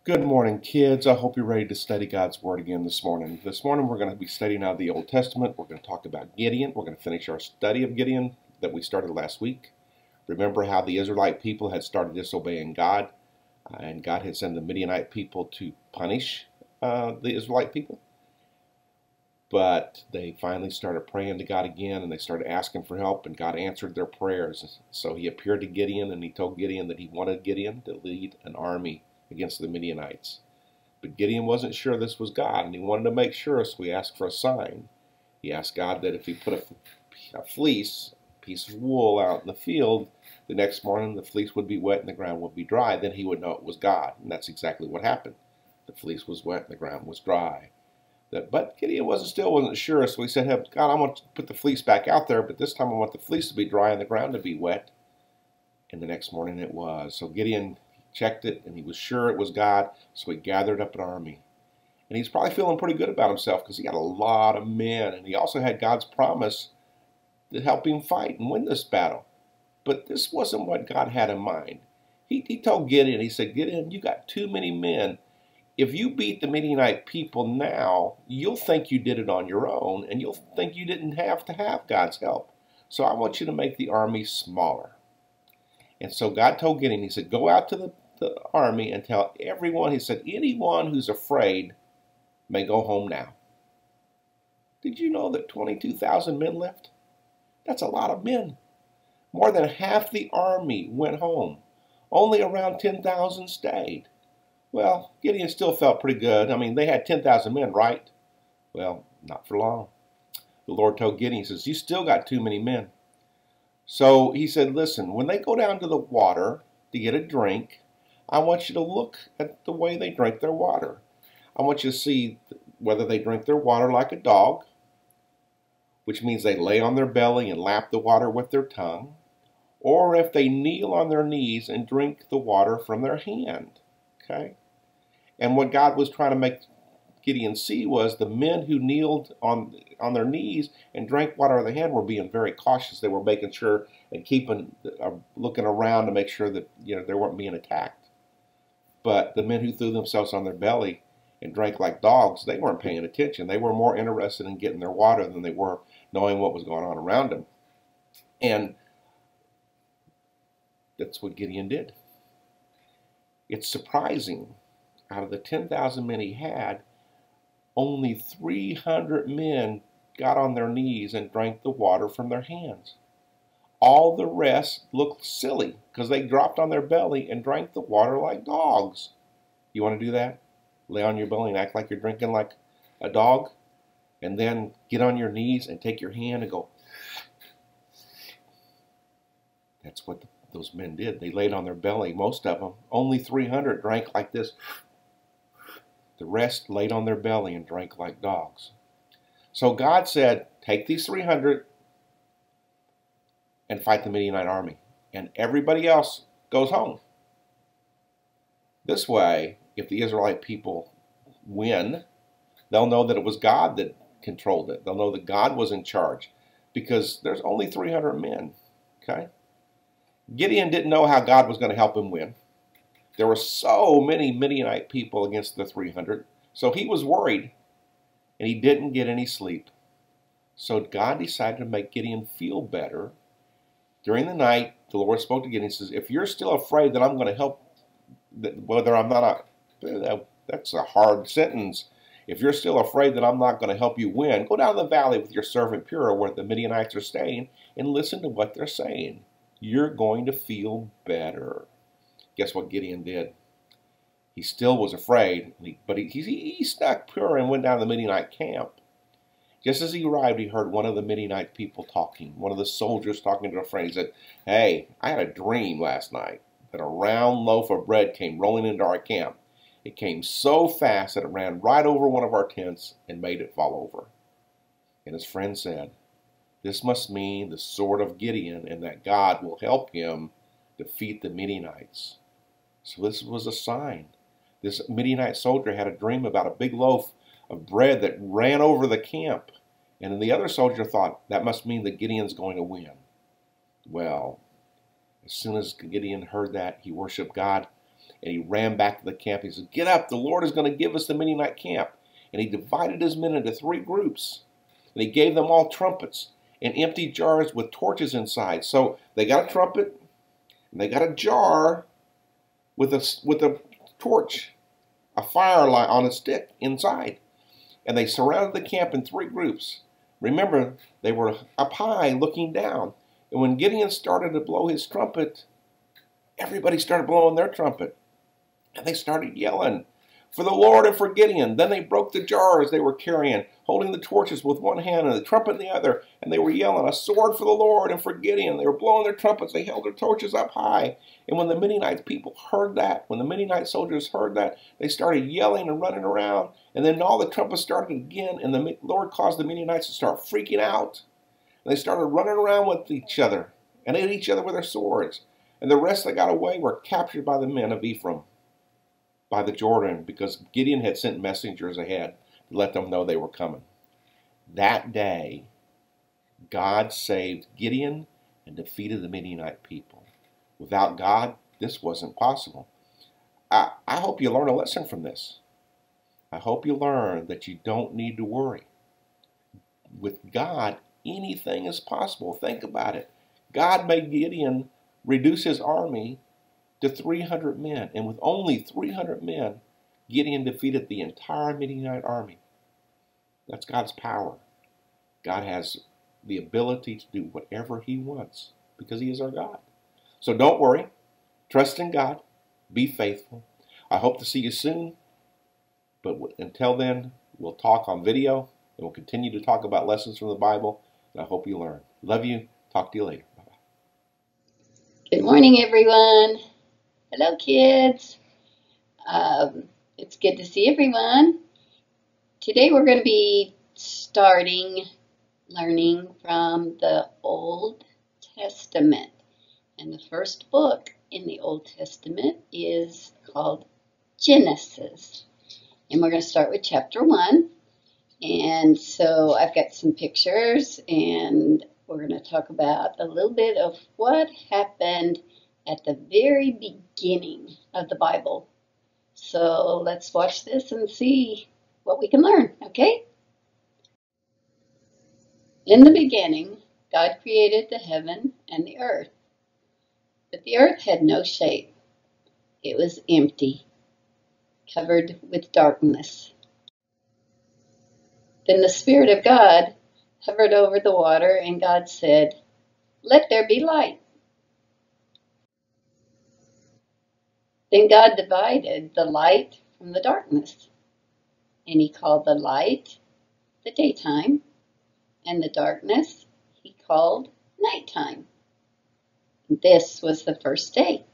Good morning, kids. I hope you're ready to study God's Word again this morning. This morning we're going to be studying out of the Old Testament. We're going to talk about Gideon. We're going to finish our study of Gideon that we started last week. Remember how the Israelite people had started disobeying God, and God had sent the Midianite people to punish the Israelite people. But they finally started praying to God again, and they started asking for help, and God answered their prayers. So he appeared to Gideon, and he told Gideon that he wanted Gideon to lead an army against the Midianites. But Gideon wasn't sure this was God, and he wanted to make sure, so he asked for a sign. He asked God that if he put a fleece, a piece of wool out in the field, the next morning the fleece would be wet and the ground would be dry. Then he would know it was God, and that's exactly what happened. The fleece was wet and the ground was dry. But Gideon still wasn't sure, so he said, hey, God, I want to put the fleece back out there, but this time I want the fleece to be dry and the ground to be wet. And the next morning it was. So Gideon checked it, and he was sure it was God, so he gathered up an army. And he's probably feeling pretty good about himself because he got a lot of men, and he also had God's promise to help him fight and win this battle. But this wasn't what God had in mind. He told Gideon, he said, Gideon, you got too many men. If you beat the Midianite people now, you'll think you did it on your own, and you'll think you didn't have to have God's help. So I want you to make the army smaller. And so God told Gideon, he said, go out to the army and tell everyone, he said, anyone who's afraid may go home now. Did you know that 22,000 men left? That's a lot of men. More than half the army went home. Only around 10,000 stayed. Well, Gideon still felt pretty good. I mean, they had 10,000 men, right? Well, not for long. The Lord told Gideon, he says, you still got too many men. So he said, listen, when they go down to the water to get a drink, I want you to look at the way they drink their water. I want you to see whether they drink their water like a dog, which means they lay on their belly and lap the water with their tongue, or if they kneel on their knees and drink the water from their hand. Okay? And what God was trying to make Gideon see was the men who kneeled on their knees and drank water of the hand were being very cautious. They were making sure and looking around to make sure that they weren't being attacked. But the men who threw themselves on their belly and drank like dogs, they weren't paying attention. They were more interested in getting their water than they were knowing what was going on around them. And that's what Gideon did. It's surprising. Out of the 10,000 men he had, only 300 men got on their knees and drank the water from their hands. All the rest looked silly because they dropped on their belly and drank the water like dogs. You want to do that? Lay on your belly and act like you're drinking like a dog, and then get on your knees and take your hand and go. That's what those men did. They laid on their belly, most of them. Only 300 drank like this. The rest laid on their belly and drank like dogs. So God said, take these 300 and fight the Midianite army. And everybody else goes home. This way, if the Israelite people win, they'll know that it was God that controlled it. They'll know that God was in charge because there's only 300 men. Okay? Gideon didn't know how God was going to help him win. There were so many Midianite people against the 300, so he was worried, and he didn't get any sleep. So God decided to make Gideon feel better. During the night, the Lord spoke to Gideon and says, if you're still afraid that I'm going to help, whether I'm not that's a hard sentence. If you're still afraid that I'm not going to help you win, go down the valley with your servant Purah where the Midianites are staying and listen to what they're saying. You're going to feel better. Guess what Gideon did? He still was afraid, but he snuck Purah and went down to the Midianite camp. Just as he arrived, he heard one of the Midianite people talking, one of the soldiers talking to a friend. He said, hey, I had a dream last night that a round loaf of bread came rolling into our camp. It came so fast that it ran right over one of our tents and made it fall over. And his friend said, this must mean the sword of Gideon and that God will help him defeat the Midianites. So this was a sign. This Midianite soldier had a dream about a big loaf of bread that ran over the camp. And then the other soldier thought, that must mean that Gideon's going to win. Well, as soon as Gideon heard that, he worshiped God And he ran back to the camp. He said, "Get up, the Lord is going to give us the Midianite camp." And he divided his men into 3 groups. And he gave them all trumpets and empty jars with torches inside. So they got a trumpet and they got a jar with a torch, a fire light on a stick inside. And they surrounded the camp in 3 groups. Remember, they were up high looking down. And when Gideon started to blow his trumpet, everybody started blowing their trumpet. And they started yelling, "For the Lord and for Gideon." Then they broke the jars they were carrying, holding the torches with one hand and the trumpet in the other. And they were yelling, "A sword for the Lord and for Gideon." They were blowing their trumpets. They held their torches up high. And when the Midianite people heard that, when the Midianite soldiers heard that, they started yelling and running around. And then all the trumpets started again. And the Lord caused the Midianites to start freaking out. And they started running around with each other and hit each other with their swords. And the rest that got away were captured by the men of Ephraim, by the Jordan, because Gideon had sent messengers ahead to let them know they were coming. That day, God saved Gideon and defeated the Midianite people. Without God, this wasn't possible. I hope you learn a lesson from this. I hope you learn that you don't need to worry. With God, anything is possible. Think about it. God made Gideon reduce his army to 300 men. And with only 300 men, Gideon defeated the entire Midianite army. That's God's power. God has the ability to do whatever he wants because he is our God. So don't worry. Trust in God. Be faithful. I hope to see you soon. But until then, we'll talk on video and we'll continue to talk about lessons from the Bible. And I hope you learn. Love you. Talk to you later. Bye-bye. Good morning, everyone. Hello, kids. It's good to see everyone. Today we're going to be learning from the Old Testament. And the first book in the Old Testament is called Genesis. And we're going to start with chapter 1. And so I've got some pictures, and we're going to talk about a little bit of what happened at the very beginning of the Bible. So let's watch this and see what we can learn, okay? In the beginning, God created the heaven and the earth. But the earth had no shape. It was empty, covered with darkness. Then the Spirit of God hovered over the water, and God said, "Let there be light." Then God divided the light from the darkness, and he called the light the daytime, and the darkness he called nighttime. This was the first day.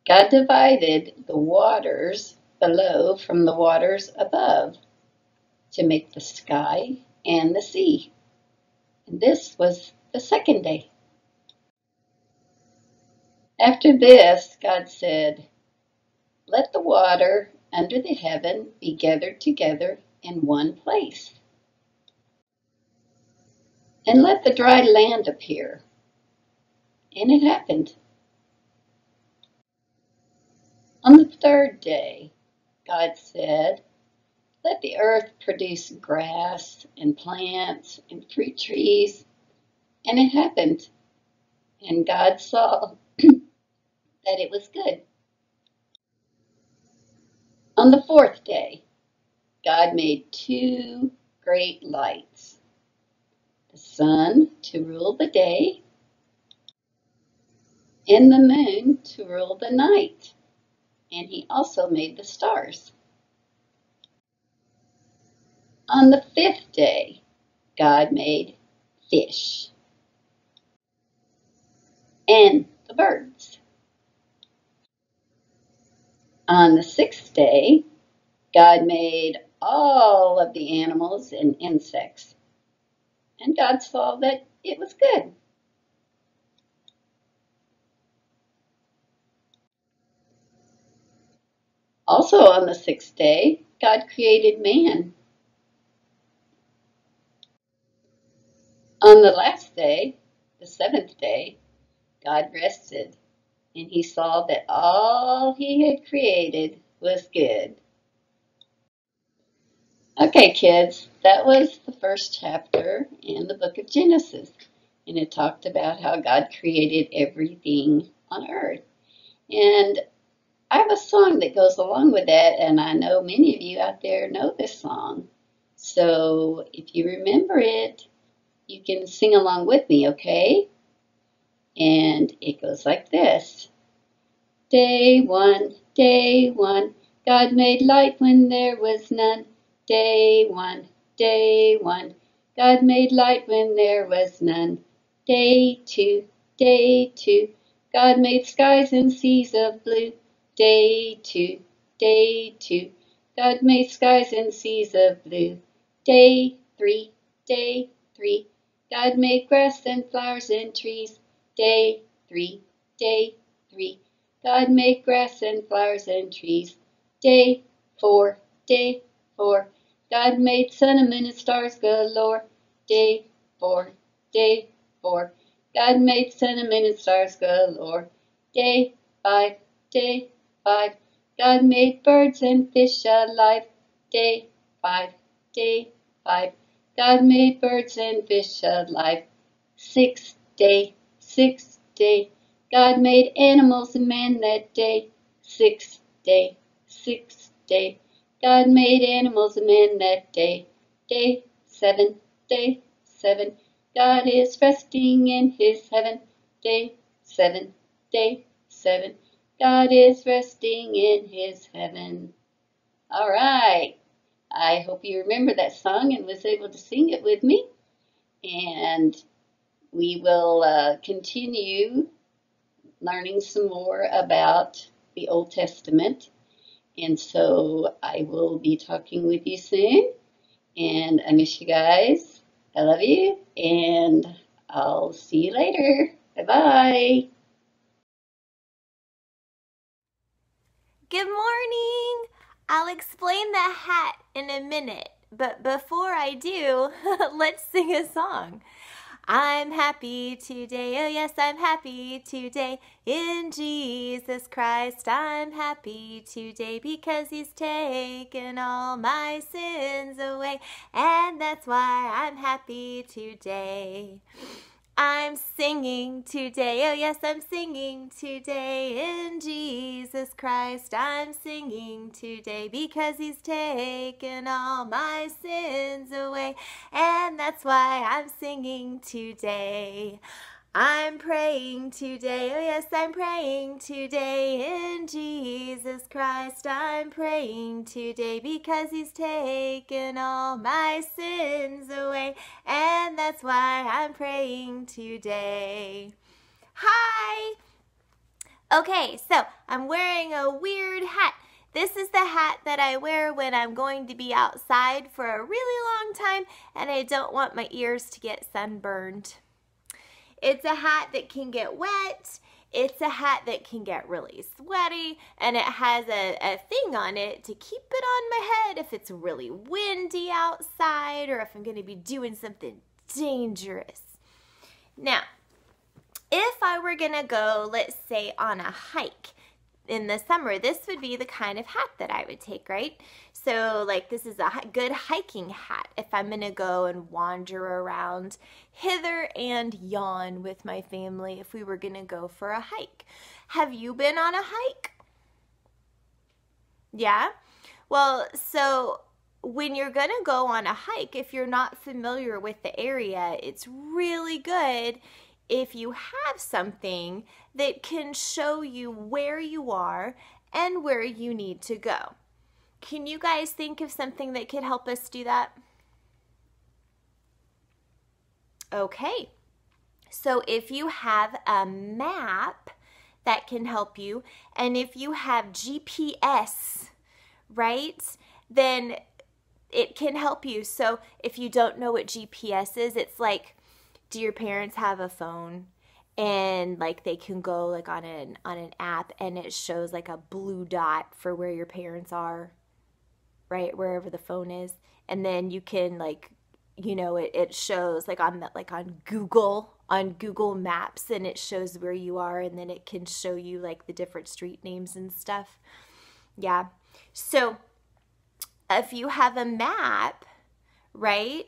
God divided the waters below from the waters above to make the sky and the sea. And this was the second day. After this, God said, "Let the water under the heaven be gathered together in one place, and let the dry land appear." And it happened. On the third day, God said, "Let the earth produce grass and plants and fruit trees." And it happened. And God saw that it was good. On the fourth day, God made 2 great lights, the sun to rule the day, and the moon to rule the night. And he also made the stars. On the 5th day, God made fish and the birds. On the 6th day, God made all of the animals and insects. And God saw that it was good. Also on the 6th day, God created man. On the last day, the 7th day, God rested and he saw that all he had created was good. Okay, kids, that was the first chapter in the book of Genesis, and it talked about how God created everything on earth. And I have a song that goes along with that, and I know many of you out there know this song. So if you remember it, you can sing along with me, okay? And it goes like this. Day one, God made light when there was none. Day one, God made light when there was none. Day two, God made skies and seas of blue. Day two, God made skies and seas of blue. Day three, God made grass and flowers and trees. Day three, God made grass and flowers and trees. Day four, God made sun and moon and stars galore. Day four, God made sun and moon and stars galore. Day five, God made birds and fish alive. Day five, God made birds and fish alive. Sixth day, God made animals and man that day. Sixth day, God made animals and man that day. Day seven, God is resting in his heaven. Day seven, God is resting in his heaven. All right. I hope you remember that song and was able to sing it with me. And we will continue learning some more about the Old Testament. And so I will be talking with you soon. And I miss you guys. I love you. And I'll see you later. Bye-bye. Good morning! I'll explain the hat in a minute, but before I do, let's sing a song. I'm happy today, oh yes, I'm happy today in Jesus Christ. I'm happy today because he's taken all my sins away, and that's why I'm happy today. I'm singing today, oh yes, I'm singing today in Jesus Christ. I'm singing today because he's taken all my sins away, and that's why I'm singing today. I'm praying today, oh yes, I'm praying today in Jesus Christ. I'm praying today because he's taken all my sins away, and that's why I'm praying today. Hi! Okay, so I'm wearing a weird hat. This is the hat that I wear when I'm going to be outside for a really long time and I don't want my ears to get sunburned. It's a hat that can get wet. It's a hat that can get really sweaty, and it has a thing on it to keep it on my head if it's really windy outside or if I'm going to be doing something dangerous. Now, if I were going to go, let's say, on a hike in the summer, this would be the kind of hat that I would take, right? So, like, this is a good hiking hat if I'm going to go and wander around hither and yon with my family if we were going to go for a hike. Have you been on a hike? Yeah? Well, so when you're going to go on a hike, if you're not familiar with the area, it's really good if you have something that can show you where you are and where you need to go. Can you guys think of something that could help us do that? Okay, so if you have a map, that can help you, and if you have GPS, right, then it can help you. So if you don't know what GPS is, it's like, do your parents have a phone and like they can go like on an app and it shows like a blue dot for where your parents are, right, wherever the phone is, and then you can like, you know, it shows like on Google on Google Maps and it shows where you are, and then it can show you like the different street names and stuff. Yeah. So if you have a map, right?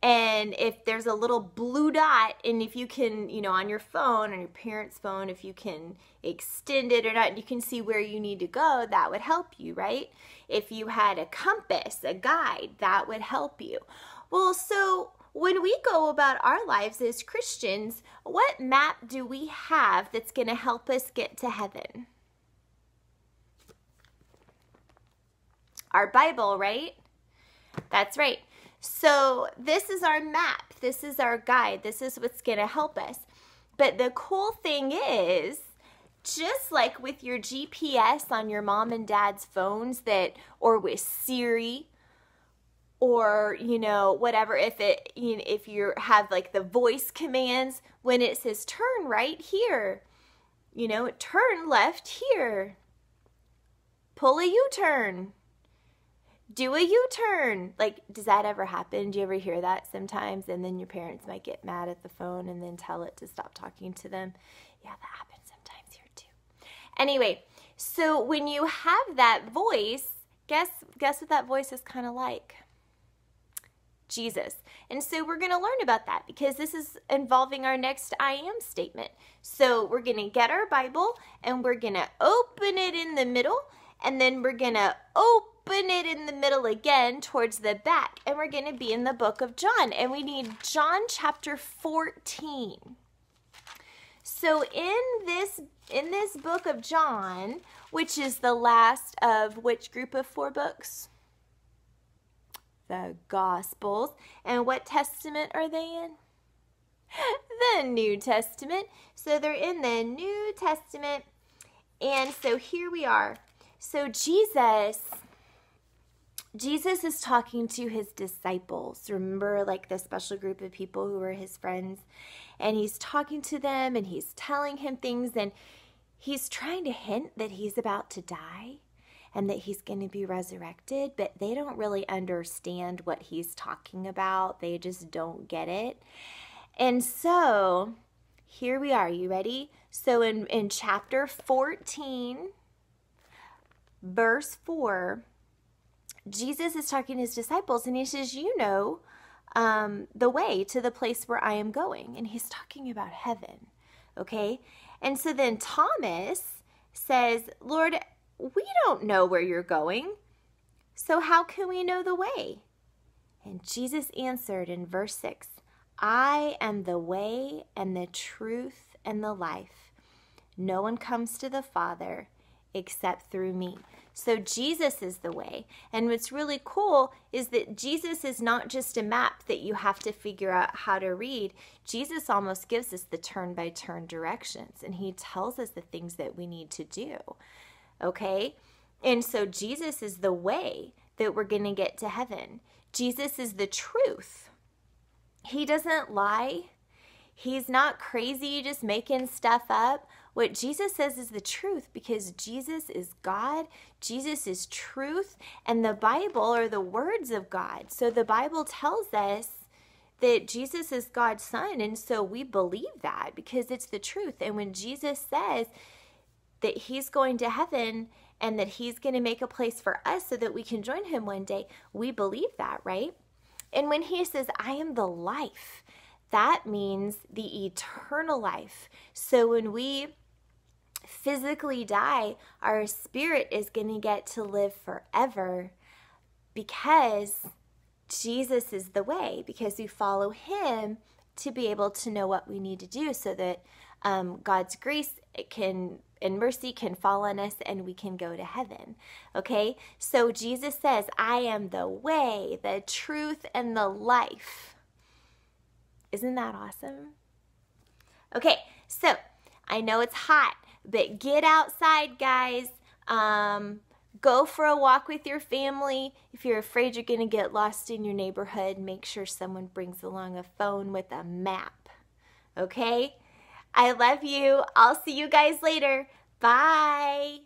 And if there's a little blue dot, and if you can, on your phone, on your parents' phone, if you can extend it or not, you can see where you need to go, that would help you, right? If you had a compass, a guide, that would help you. Well, so when we go about our lives as Christians, what map do we have that's going to help us get to heaven? Our Bible, right? That's right. So this is our map. This is our guide. This is what's going to help us. But the cool thing is, just like with your GPS on your mom and dad's phones, or with Siri, or whatever, if you have like the voice commands, when it says turn right here, turn left here, pull a U-turn, do a U-turn. Like, does that ever happen? Do you ever hear that sometimes? And then your parents might get mad at the phone and then tell it to stop talking to them. Yeah, that happens sometimes here too. Anyway, so when you have that voice, guess what that voice is kind of like? Jesus. And so we're going to learn about that because this is involving our next I am statement. So we're going to get our Bible and we're going to open it in the middle, and then we're going to open it in the middle again towards the back, and we're going to be in the book of John, and we need John chapter 14. So in this book of John, which is the last of which group of 4 books? The Gospels. And what testament are they in? The New Testament. So they're in the New Testament. And so here we are. So Jesus is talking to his disciples. Remember, like the special group of people who were his friends? And he's talking to them and he's telling him things, and he's trying to hint that he's about to die and that he's going to be resurrected, but they don't really understand what he's talking about. They just don't get it. And so here we are. You ready? So in chapter 14, verse 4, Jesus is talking to his disciples, and he says, the way to the place where I am going. And he's talking about heaven, okay? And so then Thomas says, Lord, we don't know where you're going, so how can we know the way? And Jesus answered in verse 6, I am the way and the truth and the life. No one comes to the Father except through me. So Jesus is the way. And what's really cool is that Jesus is not just a map that you have to figure out how to read. Jesus almost gives us the turn-by-turn directions, and he tells us the things that we need to do. Okay? And so Jesus is the way that we're going to get to heaven. Jesus is the truth. He doesn't lie. He's not crazy just making stuff up. What Jesus says is the truth, because Jesus is God. Jesus is truth, and the Bible are the words of God. So the Bible tells us that Jesus is God's son, and so we believe that because it's the truth. And when Jesus says that he's going to heaven and that he's going to make a place for us so that we can join him one day, we believe that, right? And when he says, I am the life, that means the eternal life. So when we physically die, our spirit is going to get to live forever because Jesus is the way, because we follow him to be able to know what we need to do so that God's grace and mercy can fall on us and we can go to heaven. Okay? So Jesus says, I am the way, the truth, and the life. Isn't that awesome? Okay, so I know it's hot, but get outside, guys. Go for a walk with your family. If you're afraid you're going to get lost in your neighborhood, make sure someone brings along a phone with a map. Okay? I love you. I'll see you guys later. Bye.